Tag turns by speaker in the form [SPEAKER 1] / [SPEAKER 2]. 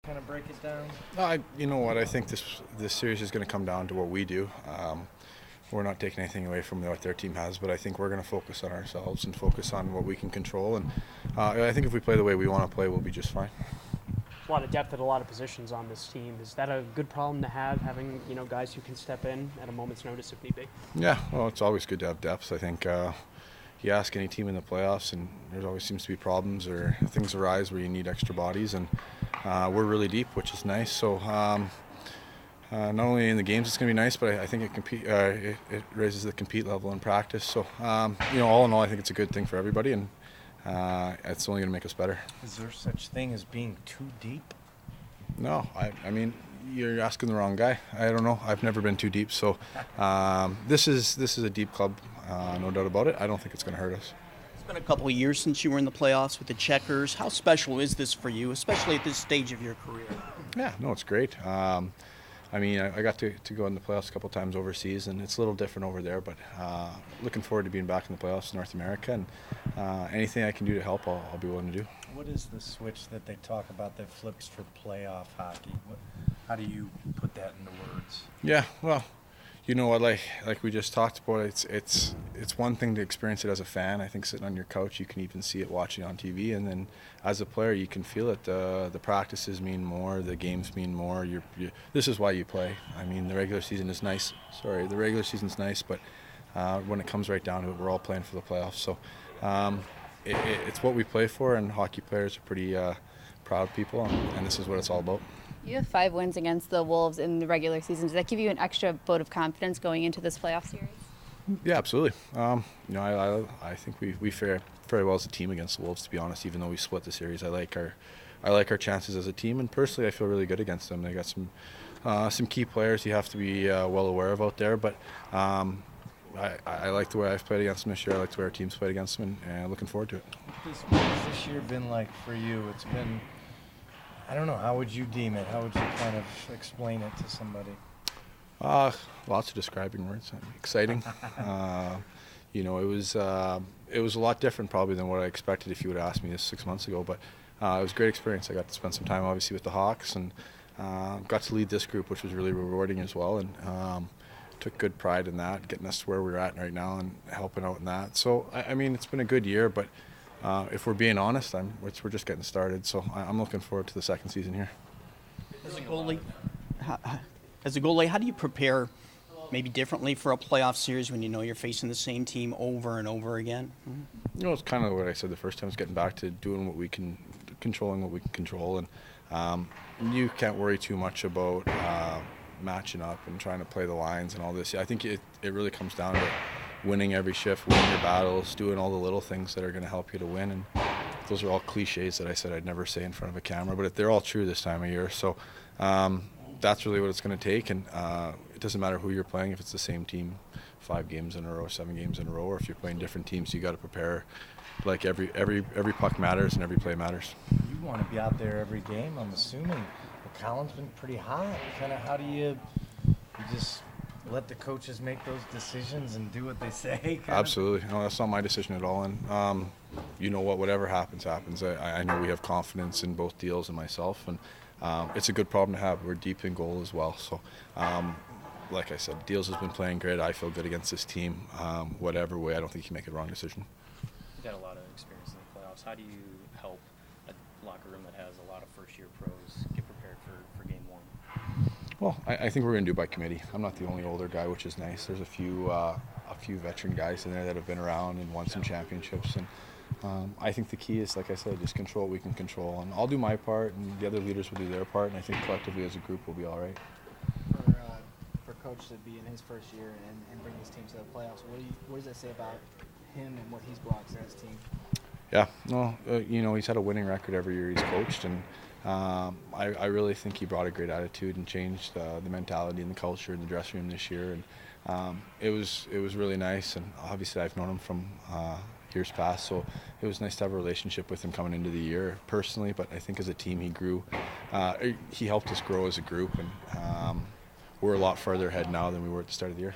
[SPEAKER 1] kind of break it down?
[SPEAKER 2] You know what? I think this series is going to come down to what we do. We're not taking anything away from what their team has, but I think we're going to focus on ourselves and focus on what we can control. And I think if we play the way we want to play, we'll be just fine.
[SPEAKER 3] A lot of depth at a lot of positions on this team. Is that a good problem to have, having guys who can step in at a moment's notice if need be?
[SPEAKER 2] Yeah, well, it's always good to have depth. I think you ask any team in the playoffs, and there always seems to be problems or things arise where you need extra bodies, and we're really deep, which is nice. So not only in the games it's going to be nice, but I think it raises the compete level in practice. So all in all, I think it's a good thing for everybody, and it's only going to make us better.
[SPEAKER 1] Is there such thing as being too deep?
[SPEAKER 2] No, I mean, you're asking the wrong guy. I don't know. I've never been too deep. So this is a deep club, no doubt about it. I don't think it's going to hurt us.
[SPEAKER 4] It's been a couple of years since you were in the playoffs with the Checkers. How special is this for you, especially at this stage of your career?
[SPEAKER 2] Yeah, no, it's great. I mean, I got to go in the playoffs a couple times overseas, and it's a little different over there, but looking forward to being back in the playoffs in North America, and anything I can do to help, I'll be willing to do.
[SPEAKER 1] What is the switch that they talk about that flips for playoff hockey? How do you put that into words?
[SPEAKER 2] Yeah, well, you know what, like we just talked about, it's one thing to experience it as a fan. I think sitting on your couch, you can even see it watching on TV, and then as a player, you can feel it. The practices mean more, the games mean more. This is why you play. I mean, the regular season is nice. The regular season's nice, but when it comes right down to it, we're all playing for the playoffs. So it's what we play for, and hockey players are pretty proud people, and this is what it's all about.
[SPEAKER 5] You have 5 wins against the Wolves in the regular season. Does that give you an extra vote of confidence going into this playoff series?
[SPEAKER 2] Yeah, absolutely. I think we fare very well as a team against the Wolves, to be honest. Even though we split the series, I like our chances as a team, and personally, I feel really good against them. They got some key players you have to be well aware of out there, but I like the way I've played against them this year. I like the way our team's played against them, and looking forward to it.
[SPEAKER 1] What has this year been like for you? It's been, I don't know, how would you deem it? How would you kind of explain it to somebody?
[SPEAKER 2] Lots of describing words. Exciting. It was a lot different probably than what I expected if you would have asked me this 6 months ago, but it was a great experience. I got to spend some time obviously with the Hawks, and got to lead this group, which was really rewarding as well, and took good pride in that, getting us to where we're at right now and helping out in that. So, I mean, it's been a good year, but if we're being honest, we're just getting started. So I'm looking forward to the second season here.
[SPEAKER 4] As a goalie, how do you prepare maybe differently for a playoff series when you know you're facing the same team over and over again?
[SPEAKER 2] It's kind of what I said the first time, is getting back to doing what we can, controlling what we can control, and you can't worry too much about matching up and trying to play the lines and all this. I think it really comes down to winning every shift, winning your battles, doing all the little things that are going to help you to win. And those are all cliches that I said I'd never say in front of a camera, but they're all true this time of year. So that's really what it's going to take. And it doesn't matter who you're playing, if it's the same team 5 games in a row, 7 games in a row, or if you're playing different teams, you got to prepare. Like every puck matters and every play matters.
[SPEAKER 1] You want to be out there every game, I'm assuming. Colin's been pretty hot. Kind of, how do you just let the coaches make those decisions and do what they say?
[SPEAKER 2] Absolutely. No, that's not my decision at all. And whatever happens. I know we have confidence in both Deals and myself, and it's a good problem to have. We're deep in goal as well. So, like I said, Deals has been playing great. I feel good against this team. Whatever way, I don't think you can make a wrong decision.
[SPEAKER 6] You've got a lot of experience in the playoffs. How do you help a locker room that has a lot of first-year pros get prepared for Game 1?
[SPEAKER 2] Well, I think we're going to do by committee. I'm not the only older guy, which is nice. There's a few veteran guys in there that have been around and won some championships. And I think the key is, like I said, just control what we can control. And I'll do my part, and the other leaders will do their part. And I think collectively as a group we'll be all right.
[SPEAKER 7] For Coach to be in his first year and bring his team to the playoffs, what does that say about him and what he's brought to his team?
[SPEAKER 2] Yeah, no, he's had a winning record every year he's coached, and I really think he brought a great attitude and changed the mentality and the culture in the dressing room this year, and it was really nice. And obviously I've known him from years past, so it was nice to have a relationship with him coming into the year personally. But I think as a team he grew, he helped us grow as a group, and we're a lot further ahead now than we were at the start of the year.